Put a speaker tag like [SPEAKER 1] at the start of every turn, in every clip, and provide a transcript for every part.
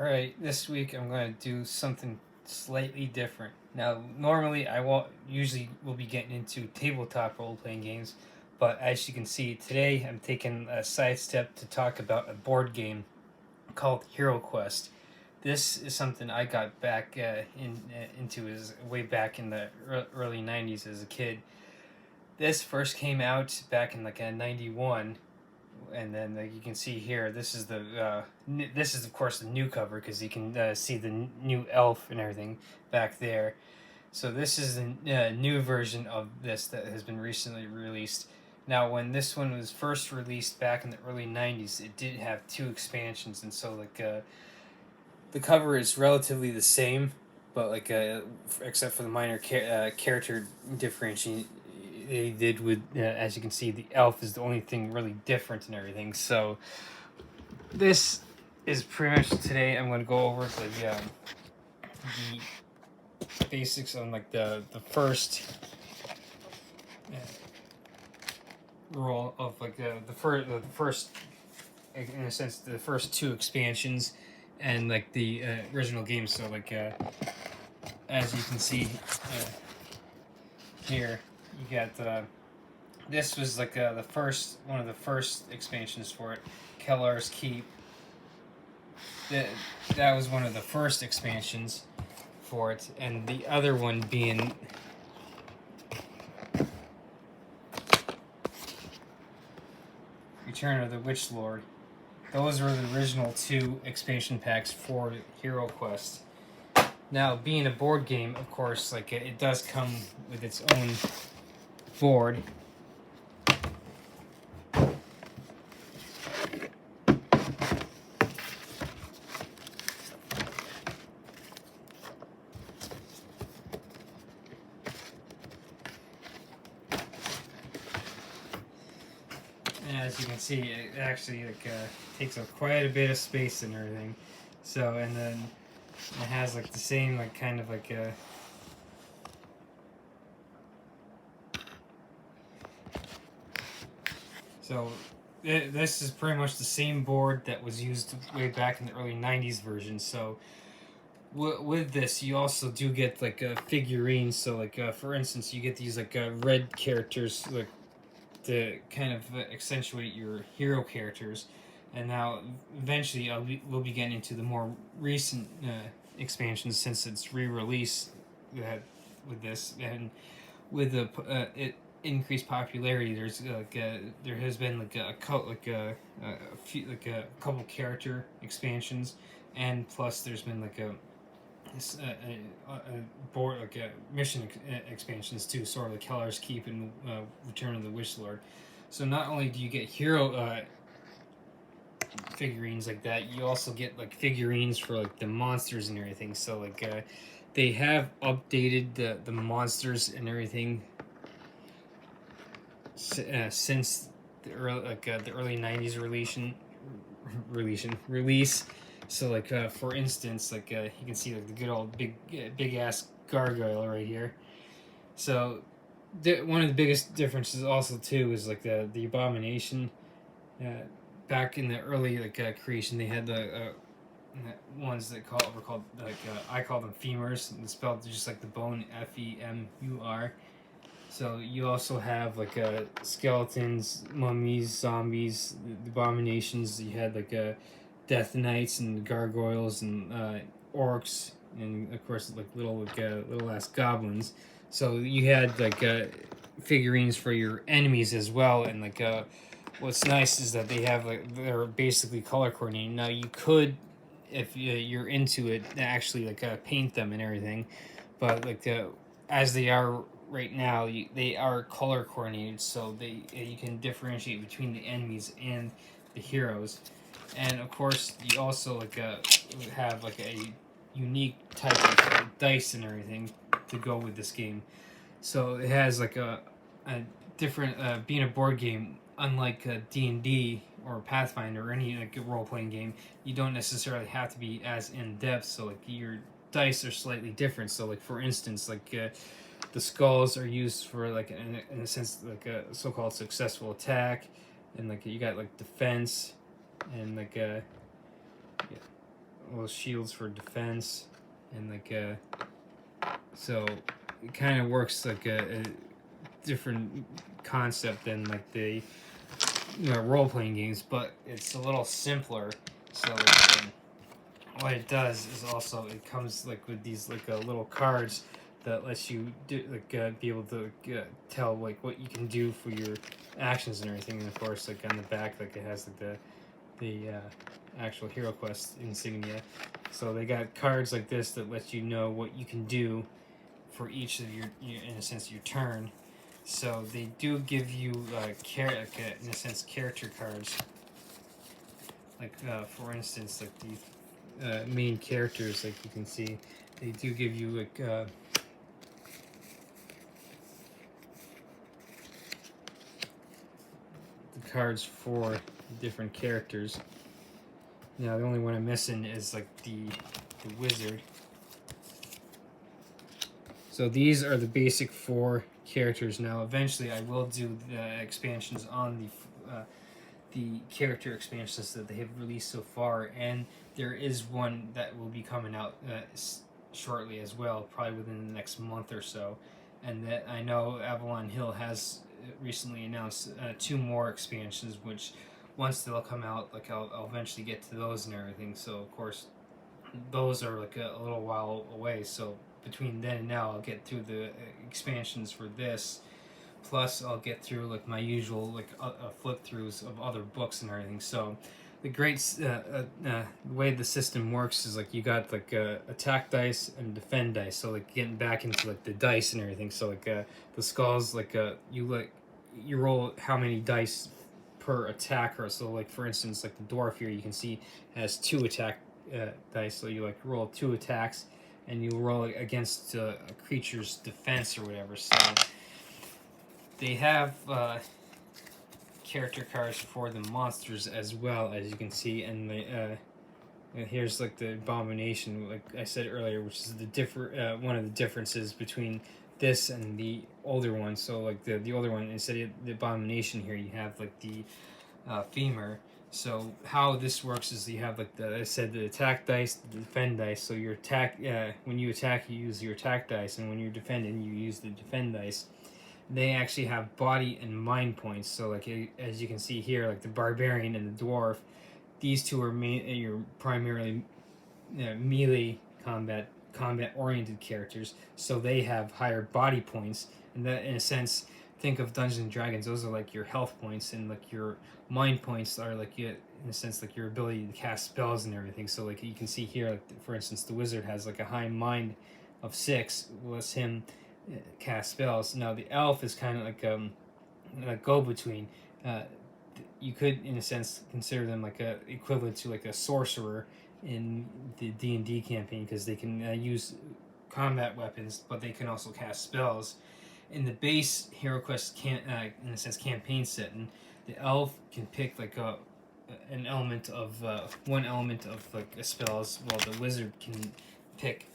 [SPEAKER 1] Alright, this week I'm going to do something slightly different. Now, normally I won't usually will be getting into tabletop role playing games, but as you can see today, I'm taking a sidestep to talk about a board game called Hero Quest. This is something I got back into is way back in the early '90s as a kid. This first came out back in like '91, and then you can see here, this is this is of course the new cover because you can see the new elf and everything back there. So this is the new version of this that has been recently released. Now, when this one was first released back in the early '90s, it did have two expansions, and so the cover is relatively the same, but except for the minor character differentiation they did with, as you can see, the elf is the only thing really different and everything. So this is pretty much today. I'm going to go over the basics on like the first role of like the first in a sense the first two expansions and like the original game. So as you can see here, you got this was like the first one of the first expansions for it, Kellar's Keep. That was one of the first expansions for it, and the other one being Return of the Witch Lord. Those were the original two expansion packs for Hero Quest. Now, being a board game, of course, like it does come with its own board. And as you can see, it actually takes up quite a bit of space and everything. So, and then it has like the same kind of so this is pretty much the same board that was used way back in the early '90s version. So with this, you also do get figurines. So for instance, you get these red characters to kind of accentuate your hero characters. And now eventually we'll be getting into the more recent expansions since it's re-release with this, and with the it increased popularity. There has been a couple character expansions, and plus there's been board mission expansions too, sort of like Kellar's Keep and Return of the Witch Lord. So not only do you get hero figurines like that, you also get figurines for the monsters and everything. So they have updated the monsters and everything since the early '90s release. So for instance, you can see the good old big ass gargoyle right here. So one of the biggest differences also too is the abomination. Back in the early creation, they had the ones that were called I call them femurs, and spelled just like the bone, FEMUR. So you also have skeletons, mummies, zombies, the abominations. You had death knights and gargoyles and orcs, and of course little ass goblins. So you had figurines for your enemies as well, and what's nice is that they're basically color coordinated. Now you could, if you're into it, actually paint them and everything, but as they are right now, they are color coordinated, so you can differentiate between the enemies and the heroes. And of course, you also have a unique type of dice and everything to go with this game. So it has a different being a board game. Unlike D&D or Pathfinder or any role playing game, you don't necessarily have to be as in depth. So your dice are slightly different. So for instance, the skulls are used for in a sense a so-called successful attack, and you got defense, and little shields for defense, and like so it kind of works like a different concept than like the role-playing games, but it's a little simpler. So like, what it does is also it comes like with these like little cards that lets you do like be able to tell like what you can do for your actions and everything. And of course, like on the back, like it has like the actual Hero Quest insignia. So they got cards like this that let you know what you can do for each of your in a sense your turn. So they do give you in a sense character cards. Like for instance, like the main characters, like you can see, they do give you like the cards for different characters. Now the only one I'm missing is like the wizard. So these are the basic 4 characters. Now eventually I will do the expansions on the character expansions that they have released so far, and there is one that will be coming out shortly as well, probably within the next month or so. And that I know Avalon Hill has recently announced 2 more expansions, which once they'll come out, like I'll eventually get to those and everything. So of course those are like a little while away. So between then and now, I'll get through the expansions for this. Plus, I'll get through like my usual like flip throughs of other books and everything. So, the way the system works is like you got like attack dice and defend dice. So like getting back into like the dice and everything. So like the skulls like you roll how many dice per attacker. So like for instance like the dwarf here you can see has 2 attack dice. So you like roll 2 attacks and you roll against a creature's defense or whatever. So they have character cards for the monsters as well, as you can see, and here's like the abomination, like I said earlier, which is the one of the differences between this and the older one. So like the older one, instead of the abomination here, you have like the femur. So how this works is you have like I said, the attack dice, the defend dice. So your attack, when you attack, you use your attack dice, and when you're defending, you use the defend dice. They actually have body and mind points. So like as you can see here, like the barbarian and the dwarf, these two are your primarily melee combat oriented characters. So they have higher body points, and that in a sense, think of Dungeons and Dragons. Those are like your health points, and like your mind points are like in a sense like your ability to cast spells and everything. So like you can see here, like, for instance, the wizard has like a high mind of 6, was him cast spells. Now the elf is kind of like a go-between. You could, in a sense, consider them like a equivalent to like a sorcerer in the D&D campaign, because they can use combat weapons, but they can also cast spells. In the base Hero Quest in a sense campaign setting, the elf can pick like an element of one element of like a spells, while the wizard can pick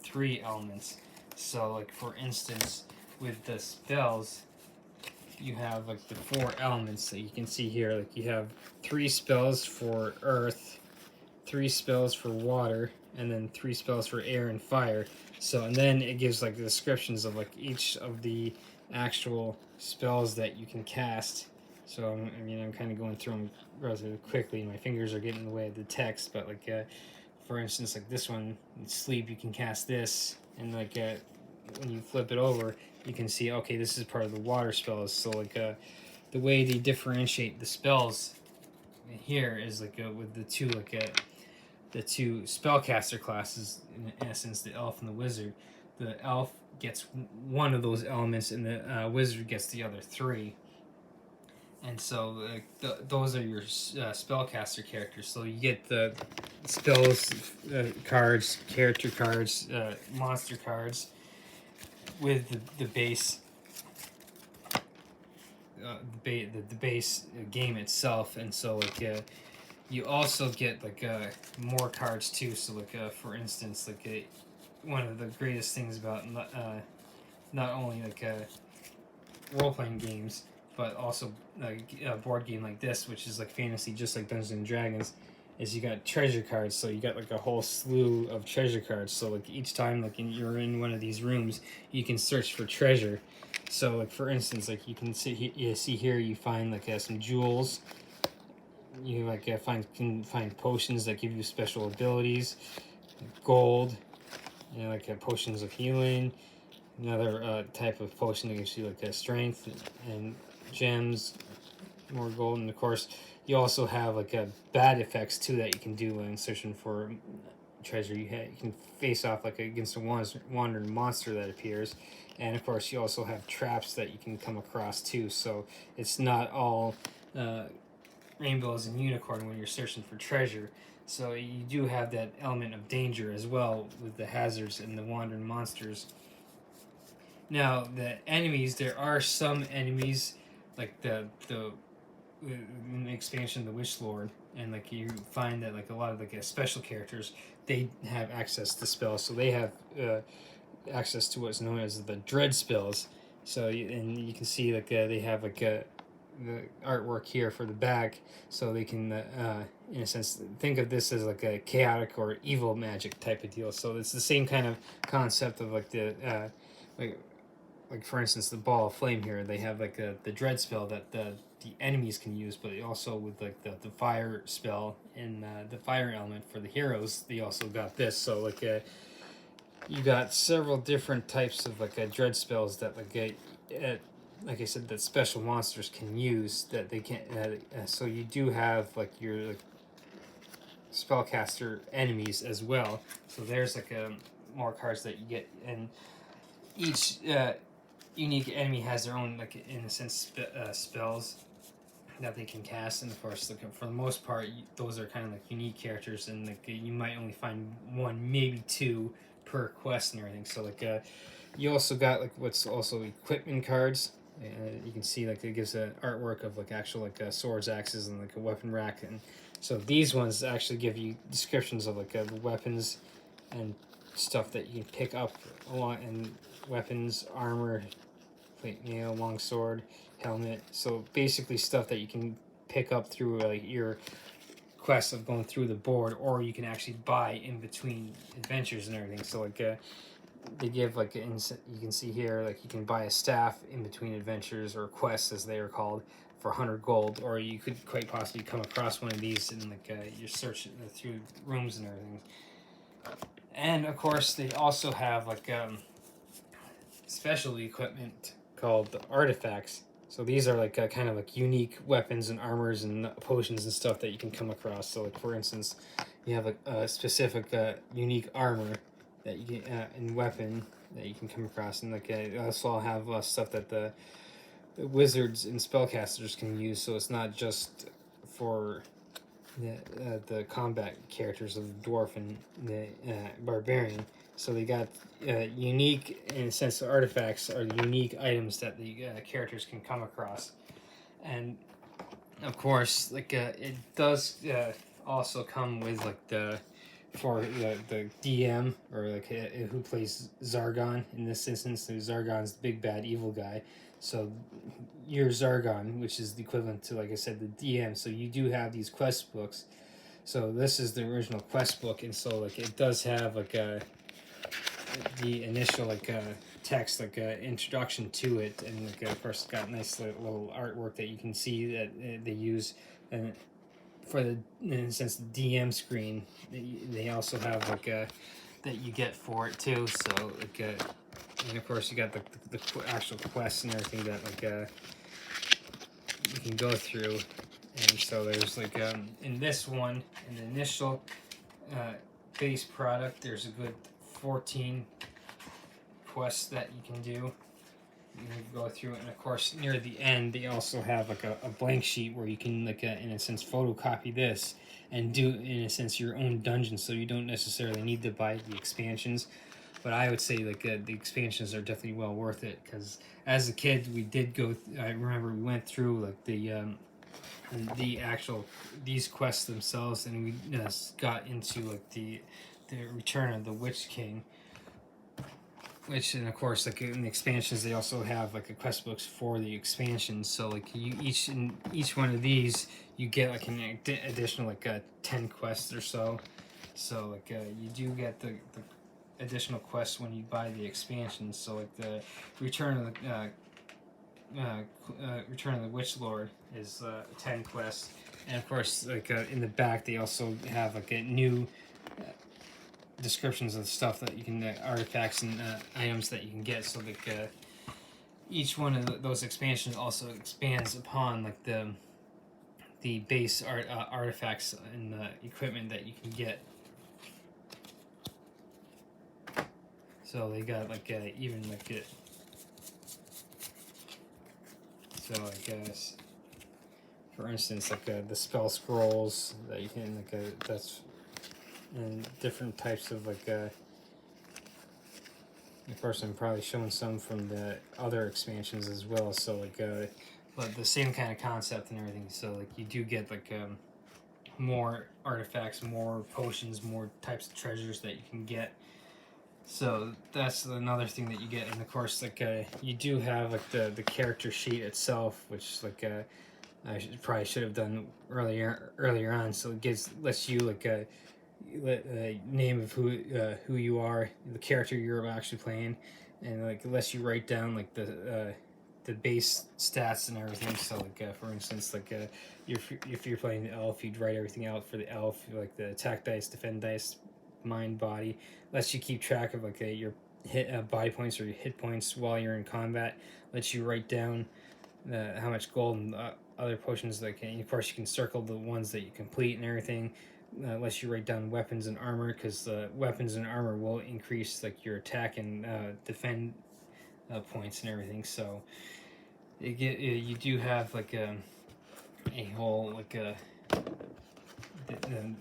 [SPEAKER 1] 3 elements. So like for instance with the spells, you have like the 4 elements that you can see here. Like you have 3 spells for earth, 3 spells for water, and then 3 spells for air and fire. So and then it gives like the descriptions of like each of the actual spells that you can cast. So I mean I'm kind of going through them relatively quickly. My fingers are getting in the way of the text, but like for instance like this one, sleep, you can cast this, and like when you flip it over, you can see, okay, this is part of the water spells. So like the way they differentiate the spells here is like with the two spellcaster classes, in essence, the elf and the wizard. The elf gets one of those elements, and the wizard gets the other 3. And so those are your spellcaster characters. So you get the spells cards, character cards, monster cards, with the base the base game itself. And so like you also get like more cards too. So like for instance like one of the greatest things about not only like role-playing games, but also like a board game like this, which is like fantasy, just like Dungeons and Dragons, is you got treasure cards. So you got like a whole slew of treasure cards. So like each time like you're in one of these rooms, you can search for treasure. So like for instance, like you can see here you find like some jewels. You like can find potions that give you special abilities, gold, like potions of healing. Another type of potion that gives you like strength and gems, more gold, and of course you also have like bad effects too that you can do when searching for treasure. You can face off like against a wandering monster that appears, and of course you also have traps that you can come across too. So it's not all rainbows and unicorn when you're searching for treasure. So you do have that element of danger as well with the hazards and the wandering monsters. Now the enemies, there are some enemies like the in the expansion, the Witch Lord, and like you find that like a lot of like special characters, they have access to spells, so they have access to what's known as the dread spells. So and you can see like they have like the artwork here for the back, so they can in a sense think of this as like a chaotic or evil magic type of deal. So it's the same kind of concept of like the like for instance the ball of flame here. They have like the dread spell that the enemies can use, but also with like the fire spell and the fire element for the heroes, they also got this. So like you got several different types of like dread spells that like I said, that special monsters can use that they can't. So you do have like your like spellcaster enemies as well. So there's like more cards that you get, and each unique enemy has their own like in a sense spells that they can cast, and of course like, for the most part those are kind of like unique characters, and like you might only find one, maybe two per quest and everything. So like you also got like what's also equipment cards. You can see like it gives an artwork of like actual like swords, axes, and like a weapon rack, and so these ones actually give you descriptions of like the weapons and stuff that you can pick up along, and weapons, armor, plate mail, long sword, helmet. So basically stuff that you can pick up through like your quest of going through the board, or you can actually buy in between adventures and everything. So like they give like you can see here like you can buy a staff in between adventures or quests as they are called for 100 gold, or you could quite possibly come across one of these in like your search through rooms and everything. And of course they also have like special equipment called the artifacts. So these are like kind of like unique weapons and armors and potions and stuff that you can come across. So like for instance, you have a specific unique armor that you can and weapon that you can come across, and like also I'll have stuff that the wizards and spellcasters can use. So it's not just for the combat characters of the dwarf and the barbarian. So they got unique, in a sense, the artifacts are the unique items that the characters can come across. And of course, like it does also come with like for the DM, or like who plays Zargon in this instance. So Zargon's the big bad evil guy. So you're Zargon, which is the equivalent to, like I said, the DM. So you do have these quest books. So this is the original quest book, and so like it does have like the initial like text, like introduction to it, and like of course it's got nice little artwork that you can see that they use, and for the, in a sense, the DM screen, they also have like that you get for it too. So like and of course you got the actual quests and everything that like you can go through. And so there's like in this one, in the initial base product, there's a good 14 quests that you can do. You can go through it, and of course near the end they also have like a blank sheet where you can like in a sense photocopy this and do in a sense your own dungeon, so you don't necessarily need to buy the expansions. But I would say like the expansions are definitely well worth it, because as a kid we did go I remember we went through like the actual these quests themselves, and we got into like the Return of the Witch King, which, and of course, like in the expansions, they also have like a quest books for the expansions. So like you in each one of these, you get like an additional like 10 quests or so. So like you do get the additional quests when you buy the expansions. So like the Return of the Return of the Witch Lord is 10 quests, and of course, like in the back, they also have like a new descriptions of stuff that you can artifacts and items that you can get. So like each one of those expansions also expands upon like the base artifacts and equipment that you can get. So they got like even like it. So I guess, for instance, like the spell scrolls that you can like that's and different types of like. Of course, I'm probably showing some from the other expansions as well. So like, but the same kind of concept and everything. So like, you do get like more artifacts, more potions, more types of treasures that you can get. So that's another thing that you get, and of course, like you do have like the character sheet itself, which like probably should have done earlier on. So it lets you like name of who you are, the character you're actually playing, and like it lets you write down like the base stats and everything. So like for instance, like if you're playing the elf, you'd write everything out for the elf, like the attack dice, defend dice, mind, body. Lets you keep track of like your hit body points or your hit points while you're in combat. Lets you write down how much gold and other potions like, and of course you can circle the ones that you complete and everything. Unless you write down weapons and armor, because weapons and armor will increase like your attack and defend points and everything. So you do have like a whole like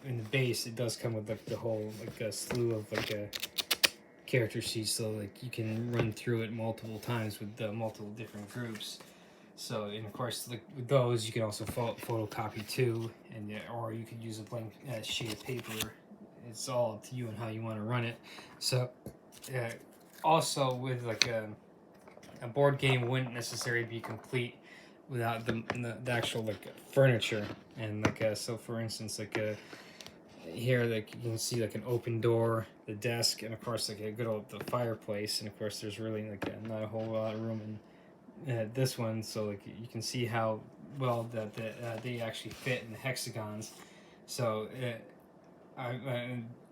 [SPEAKER 1] in the base, it does come with like the whole like a slew of like a character sheets, so like you can run through it multiple times with multiple different groups. So, and of course, like with those, you can also photocopy too, and or you could use a blank sheet of paper. It's all up to you and how you want to run it. So, also with like a board game wouldn't necessarily be complete without the actual like furniture, and like so for instance like here like you can see like an open door, the desk, and of course like a good old the fireplace, and of course there's really like not a whole lot of room in this one, so like you can see how well that they actually fit in the hexagons. So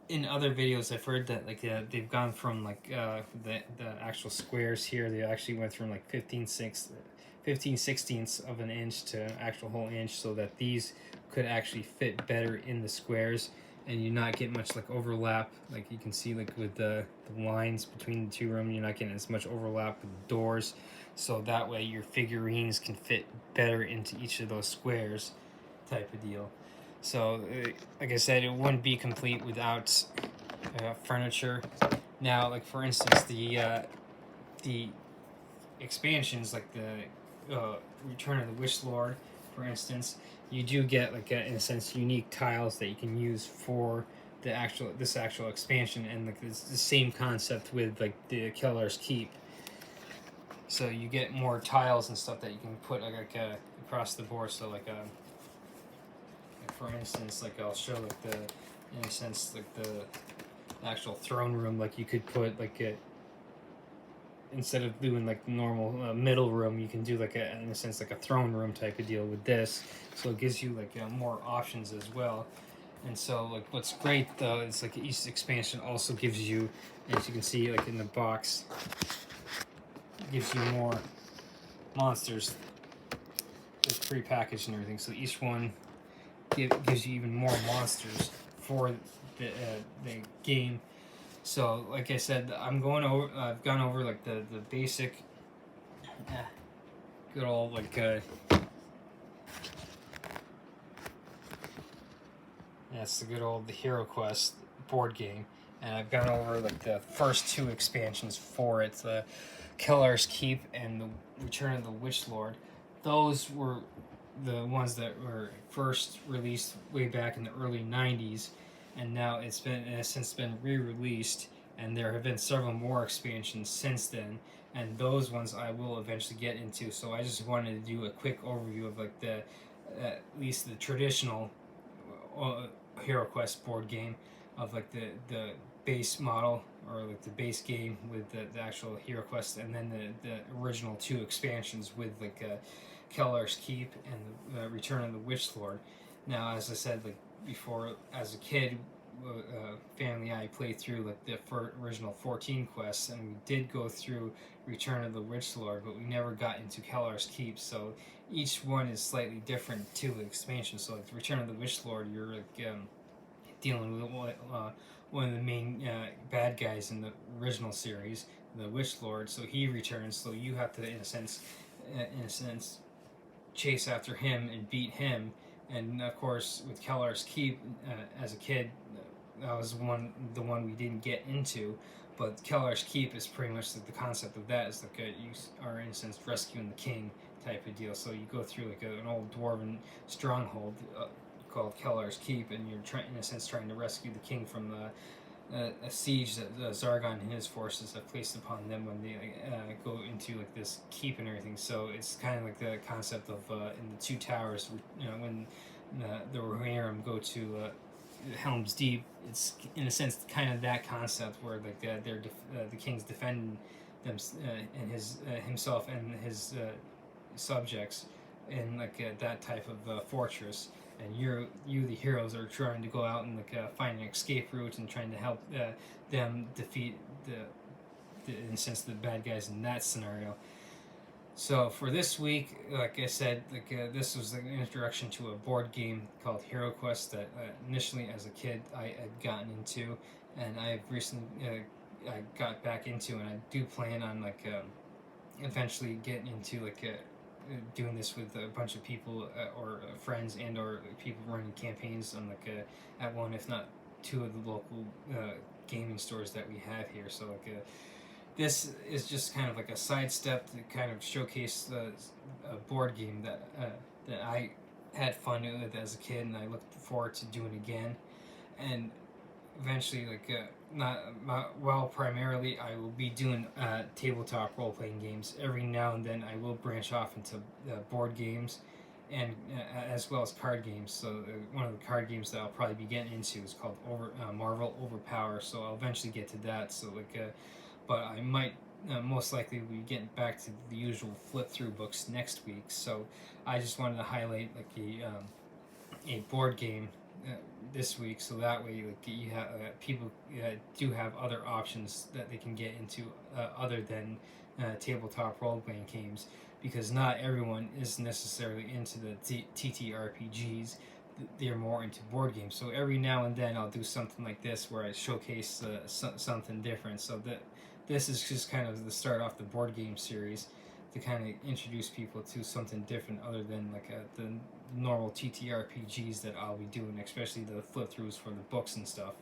[SPEAKER 1] in other videos I've heard that like they've gone from like the actual squares here, they actually went from like 15/16 of an inch to actual whole inch, so that these could actually fit better in the squares and you not get much like overlap. Like you can see like with the lines between the two rooms, you're not getting as much overlap with the doors, so that way your figurines can fit better into each of those squares type of deal. So like I said, it wouldn't be complete without furniture. Now like for instance the expansions like the Return of the Witch Lord, for instance, you do get like in a sense unique tiles that you can use for this actual expansion, and like it's the same concept with like the Keller's Keep. So you get more tiles and stuff that you can put like across the board. So like for instance, like I'll show like in a sense like the actual throne room, like you could put like instead of doing like normal middle room, you can do like in a sense like a throne room type of deal with this. So it gives you like more options as well. And so like what's great though is like each expansion also gives you, as you can see like in the box, gives you more monsters. It's pre-packaged and everything. So each one gives you even more monsters for the game. So, like I said, I've gone over like the basic, good old like that's the good old the Hero Quest board game, and I've gone over like the first two expansions for it, the Keller's Keep and the Return of the Witch Lord. Those were the ones that were first released way back in the early '90s, and now it's since been re-released and there have been several more expansions since then, and those ones I will eventually get into. So I just wanted to do a quick overview of like the at least the traditional Hero Quest board game, of like the base model, or like the base game with the actual Hero Quest, and then the original two expansions with like Kellar's Keep and the Return of the Witch Lord. Now, as I said like before, as a kid, family and I played through like the original 14 quests, and we did go through Return of the Witch Lord, but we never got into Kellar's Keep. So each one is slightly different to the expansion. So like the Return of the Witch Lord, you're like dealing with one of the main bad guys in the original series, the Witch Lord. So he returns. So you have to, in a sense, chase after him and beat him. And of course, with Kellar's Keep, as a kid, that was the one we didn't get into. But Kellar's Keep is pretty much like the concept of that is like you are, in a sense, rescuing the king type of deal. So you go through like an old dwarven stronghold called Kellar's Keep, and you're trying, in a sense, trying to rescue the king from a siege that Zargon and his forces have placed upon them when they go into like this keep and everything. So it's kind of like the concept of in the Two Towers, when the Rohirrim go to Helm's Deep. It's in a sense kind of that concept where like the king's defending them and his himself and his subjects in like that type of fortress, and you the heroes are trying to go out and like find an escape route and trying to help them defeat in a sense the bad guys in that scenario. So for this week, like I said, like this was an introduction to a board game called Hero Quest that initially as a kid I had gotten into, and I've recently I got back into, and I do plan on like eventually getting into like doing this with a bunch of people or friends and or people running campaigns on like at one, if not two, of the local gaming stores that we have here. So like this is just kind of like a sidestep to kind of showcase a board game that I had fun with as a kid, and I look forward to doing again. And eventually, like primarily I will be doing tabletop role playing games. Every now and then I will branch off into board games, and as well as card games. So one of the card games that I'll probably be getting into is called Marvel Overpower. So I'll eventually get to that. So like but I might most likely be getting back to the usual flip through books next week. So I just wanted to highlight like a board game this week, so that way like you have people do have other options that they can get into other than tabletop role playing games, because not everyone is necessarily into the TTRPGs. They're more into board games. So every now and then I'll do something like this where I showcase something different. So that this is just kind of the start off the board game series, to kind of introduce people to something different other than like the normal TTRPGs that I'll be doing, especially the flip throughs for the books and stuff.